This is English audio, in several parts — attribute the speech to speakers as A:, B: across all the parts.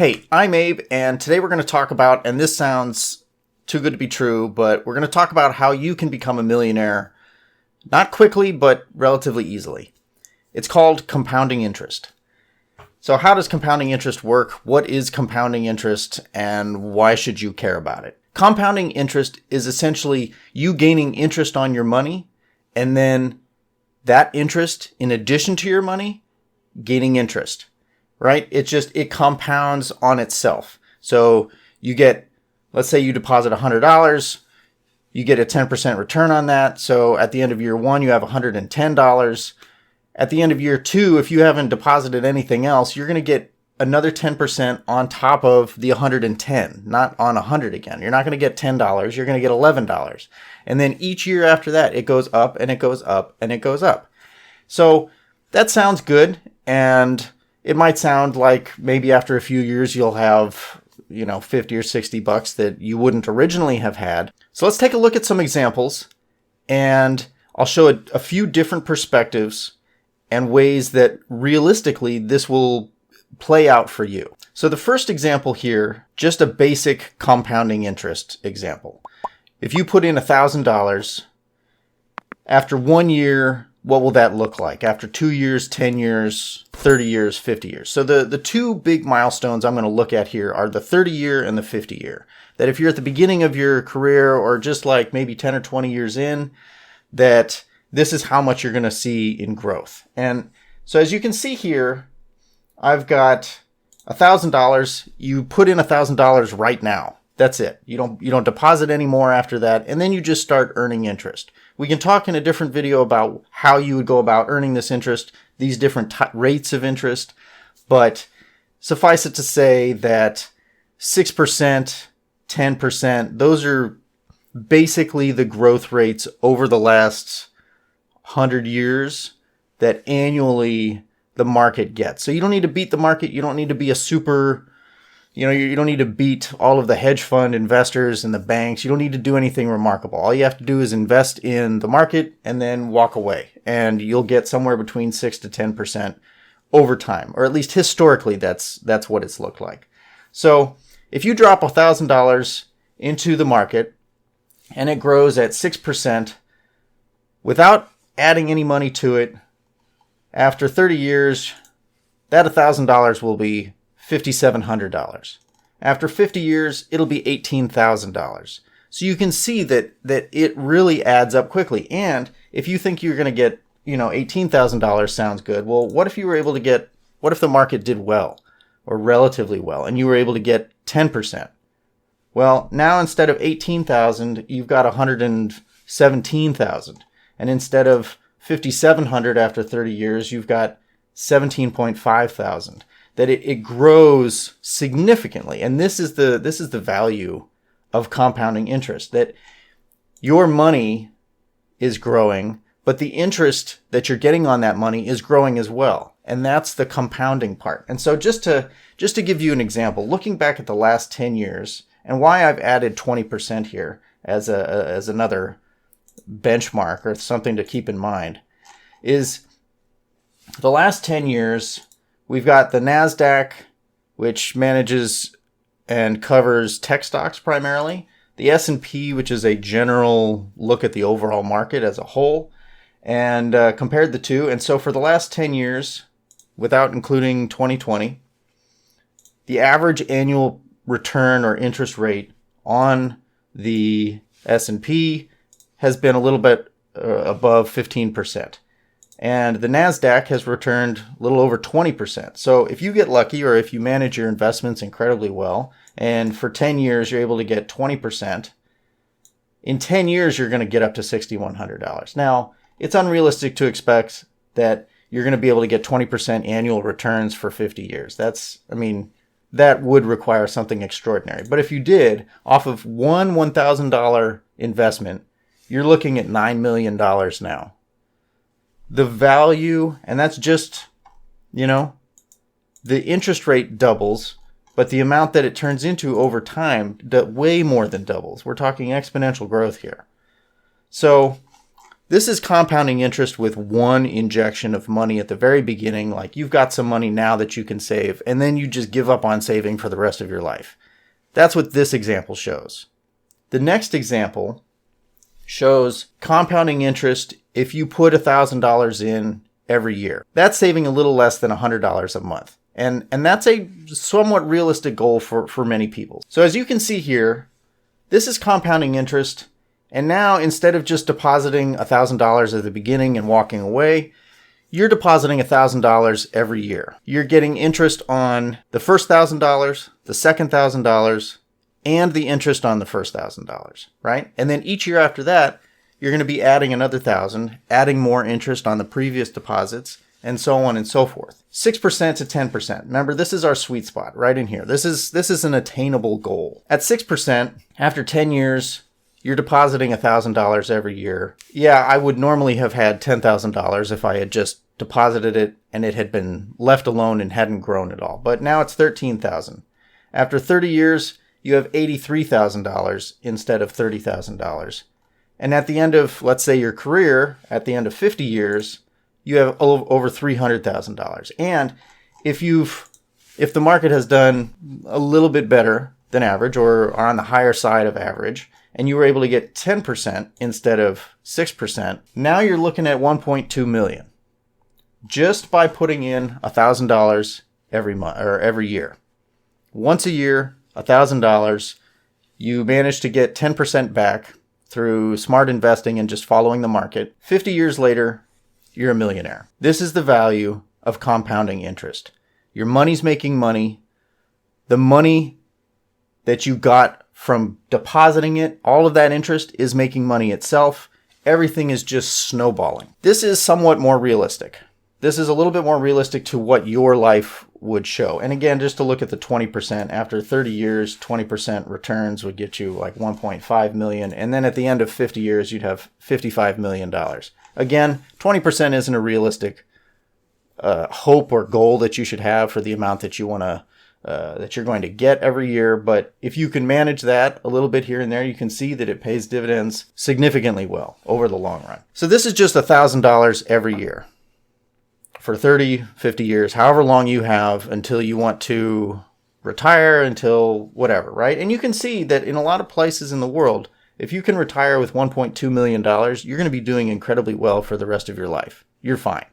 A: Hey, I'm Abe, and today we're going to talk about, and this sounds too good to be true, but we're going to talk about how you can become a millionaire, not quickly, but relatively easily. It's called compounding interest. So how does compounding interest work? What is compounding interest, and why should you care about it? Compounding interest is essentially you gaining interest on your money, and then that interest, in addition to your money, gaining interest. Right? It compounds on itself. So you get, let's say you deposit $100, you get a 10% return on that. So at the end of year one, you have $110. At the end of year two, if you haven't deposited anything else, you're going to get another 10% on top of the 110, not on 100 again. You're not going to get $10, you're going to get $11. And then each year after that, it goes up and it goes up and it goes up. So that sounds good, and it might sound like maybe after a few years you'll have, 50 or 60 bucks that you wouldn't originally have had. So let's take a look at some examples, and I'll show a few different perspectives and ways that realistically this will play out for you. So the first example here, just a basic compounding interest example. If you put in $1,000, after 1 year, what will that look like? After 2 years, 10 years, 30 years, 50 years. So the two big milestones I'm going to look at here are the 30-year and the 50-year. That if you're at the beginning of your career or just like maybe 10 or 20 years in, that this is how much you're going to see in growth. And so as you can see here, I've got $1,000. You put in $1,000 right now. That's it. You don't deposit any more after that, and then you just start earning interest. We can talk in a different video about how you would go about earning this interest, these different rates of interest, but suffice it to say that 6%, 10%, those are basically the growth rates over the last 100 years that annually the market gets. So you don't need to beat the market. You don't need to be a super... you don't need to beat all of the hedge fund investors and the banks. You don't need to do anything remarkable. All you have to do is invest in the market and then walk away. And you'll get somewhere between 6 to 10% over time. Or at least historically, that's what it's looked like. So if you drop $1,000 into the market and it grows at 6% without adding any money to it, after 30 years, that $1,000 will be $5,700. After 50 years, it'll be $18,000. So you can see that it really adds up quickly. And if you think you're going to get, $18,000 sounds good. Well, what if the market did well or relatively well and you were able to get 10%? Well, now instead of 18,000, you've got 117,000. And instead of 5,700 after 30 years, you've got 17.5 thousand. That it grows significantly. And this is the value of compounding interest, that your money is growing, but the interest that you're getting on that money is growing as well. And that's the compounding part. And so just to give you an example, looking back at the last 10 years and why I've added 20% here as another benchmark or something to keep in mind is the last 10 years. We've got the NASDAQ, which manages and covers tech stocks primarily. The S&P, which is a general look at the overall market as a whole, and compared the two. And so for the last 10 years, without including 2020, the average annual return or interest rate on the S&P has been a little bit above 15%. And the NASDAQ has returned a little over 20%. So if you get lucky, or if you manage your investments incredibly well, and for 10 years you're able to get 20%, in 10 years you're going to get up to $6,100. Now, it's unrealistic to expect that you're going to be able to get 20% annual returns for 50 years. That would require something extraordinary. But if you did, off of one $1,000 investment, you're looking at $9 million now. The value, and that's just, the interest rate doubles, but the amount that it turns into over time, way more than doubles. We're talking exponential growth here. So This is compounding interest with one injection of money at the very beginning. Like you've got some money now that you can save, and then you just give up on saving for the rest of your life. That's what this example shows. The next example shows compounding interest if you put $1,000 in every year. That's saving a little less than $100 a month. And that's a somewhat realistic goal for many people. So as you can see here, this is compounding interest. And now instead of just depositing $1,000 at the beginning and walking away, you're depositing $1,000 every year. You're getting interest on the first $1,000, the second $1,000, and the interest on the first $1,000, right? And then each year after that, you're going to be adding another $1,000, adding more interest on the previous deposits, and so on and so forth. 6% to 10%. Remember, this is our sweet spot right in here. This is an attainable goal. At 6%, after 10 years, you're depositing $1,000 every year. Yeah, I would normally have had $10,000 if I had just deposited it and it had been left alone and hadn't grown at all. But now it's $13,000. After 30 years, you have $83,000 instead of $30,000. And at the end of, let's say, your career, at the end of 50 years, you have over $300,000. And if the market has done a little bit better than average or are on the higher side of average, and you were able to get 10% instead of 6%, now you're looking at $1.2 million just by putting in $1,000 every month or every year. Once a year, $1,000, you manage to get 10% back through smart investing and just following the market. 50 years later, you're a millionaire. This is the value of compounding interest. Your money's making money. The money that you got from depositing it, all of that interest is making money itself. Everything is just snowballing. This is somewhat more realistic. This is a little bit more realistic to what your life would show. And again, just to look at the 20%, after 30 years, 20% returns would get you like 1.5 million. And then at the end of 50 years, you'd have $55 million. Again, 20% isn't a realistic hope or goal that you should have for the amount that you want to that you're going to get every year. But if you can manage that a little bit here and there, you can see that it pays dividends significantly well over the long run. So this is just $1,000 every year for 30, 50 years, however long you have until you want to retire, until whatever, right? And you can see that in a lot of places in the world, if you can retire with $1.2 million, you're going to be doing incredibly well for the rest of your life. You're fine.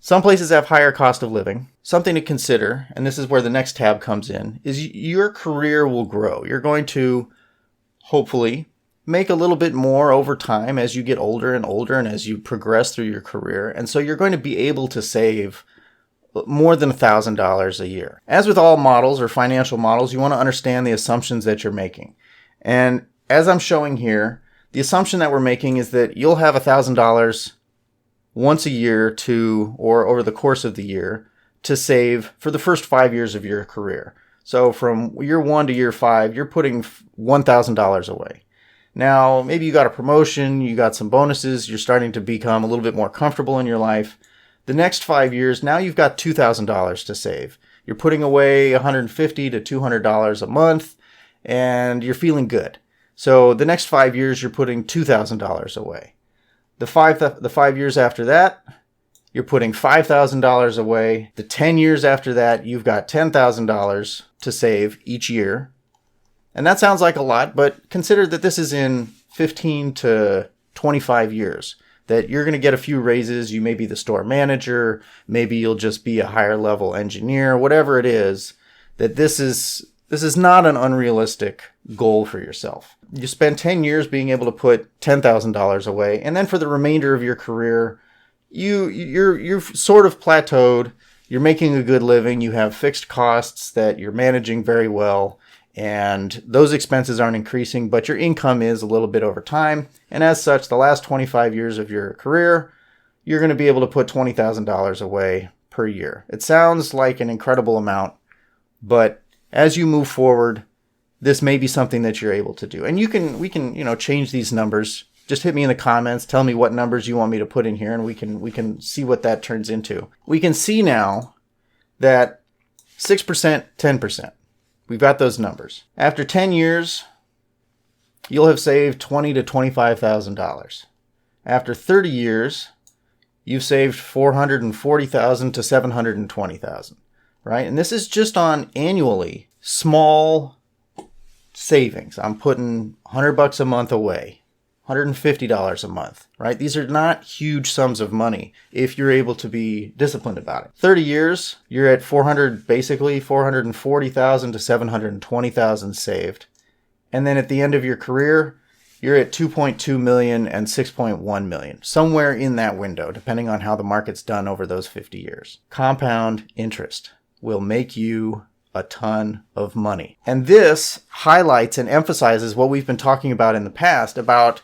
A: Some places have higher cost of living. Something to consider, and this is where the next tab comes in, is your career will grow. You're going to hopefully make a little bit more over time as you get older and older and as you progress through your career. And so you're going to be able to save more than $1,000 a year. As with all models or financial models, you want to understand the assumptions that you're making. And as I'm showing here, the assumption that we're making is that you'll have $1,000 once a year or over the course of the year to save for the first 5 years of your career. So from year 1 to year 5, you're putting $1,000 away. Now, maybe you got a promotion, you got some bonuses, you're starting to become a little bit more comfortable in your life. The next 5 years, now you've got $2,000 to save. You're putting away $150 to $200 a month, and you're feeling good. So the next 5 years, you're putting $2,000 away. The 5 years after that, you're putting $5,000 away. The 10 years after that, you've got $10,000 to save each year. And that sounds like a lot, but consider that this is in 15 to 25 years, that you're going to get a few raises. You may be the store manager. Maybe you'll just be a higher level engineer, whatever it is, that this is not an unrealistic goal for yourself. You spend 10 years being able to put $10,000 away. And then for the remainder of your career, you're sort of plateaued. You're making a good living. You have fixed costs that you're managing very well. And those expenses aren't increasing, but your income is a little bit over time. And as such, the last 25 years of your career, you're going to be able to put $20,000 away per year. It sounds like an incredible amount, but as you move forward, this may be something that you're able to do. And we can change these numbers. Just hit me in the comments. Tell me what numbers you want me to put in here, and we can see what that turns into. We can see now that 6%, 10%. We've got those numbers. After 10 years, you'll have saved $20,000 to $25,000. after 30 years, you've saved $440,000 to $720,000, right? And this is just on annually small savings. I'm putting $100 a month away, $150 a month, right? These are not huge sums of money if you're able to be disciplined about it. 30 years, you're at basically $440,000 to $720,000 saved. And then at the end of your career, you're at 2.2 million and 6.1 million, somewhere in that window, depending on how the market's done over those 50 years. Compound interest will make you a ton of money. And this highlights and emphasizes what we've been talking about in the past about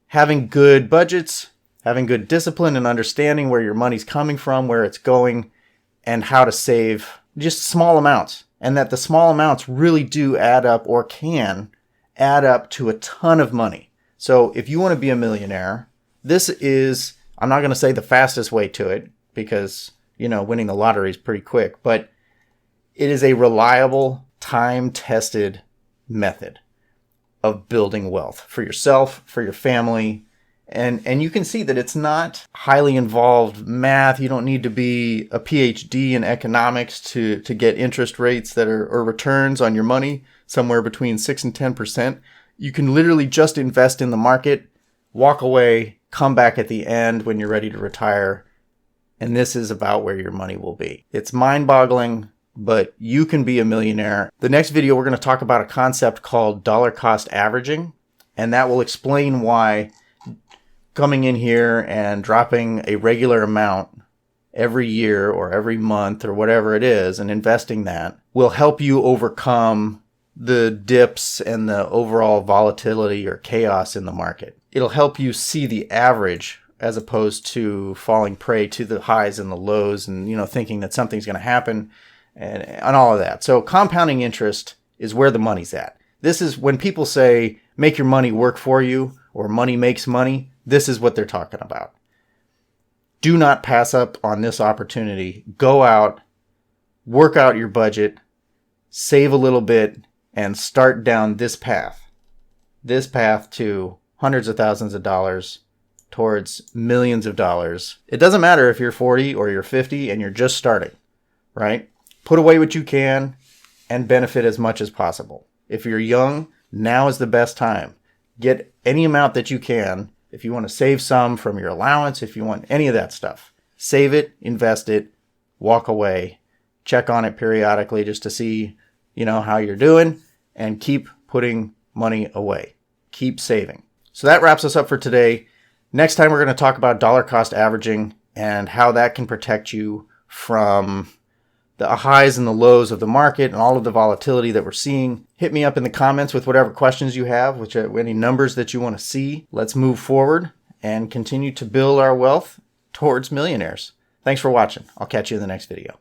A: having good budgets, having good discipline and understanding where your money's coming from, where it's going, and how to save just small amounts. And that the small amounts really do add up, or can add up to a ton of money. So if you want to be a millionaire, this is, I'm not going to say the fastest way to it, because, winning the lottery is pretty quick, but it is a reliable, time-tested method of building wealth for yourself, for your family. And you can see that it's not highly involved math. You don't need to be a PhD in economics to get interest rates that are, or returns on your money somewhere between 6 and 10%. You can literally just invest in the market, walk away, come back at the end when you're ready to retire. And this is about where your money will be. It's mind-boggling, but you can be a millionaire. The next video, we're going to talk about a concept called dollar cost averaging, and that will explain why coming in here and dropping a regular amount every year or every month or whatever it is and investing that will help you overcome the dips and the overall volatility or chaos in the market. It'll help you see the average as opposed to falling prey to the highs and the lows and, thinking that something's going to happen and all of that. So compounding interest is where the money's at. This is when people say, make your money work for you, or money makes money. This is what they're talking about. Do not pass up on this opportunity. Go out, work out your budget, save a little bit, and start down this path to hundreds of thousands of dollars, towards millions of dollars. It doesn't matter if you're 40 or you're 50 and you're just starting, right? Put away what you can and benefit as much as possible. If you're young, now is the best time. Get any amount that you can. If you want to save some from your allowance, if you want any of that stuff, save it, invest it, walk away, check on it periodically just to see, how you're doing, and keep putting money away. Keep saving. So that wraps us up for today. Next time, we're going to talk about dollar cost averaging and how that can protect you from the highs and the lows of the market and all of the volatility that we're seeing. Hit me up in the comments with whatever questions you have, any numbers that you want to see. Let's move forward and continue to build our wealth towards millionaires. Thanks for watching. I'll catch you in the next video.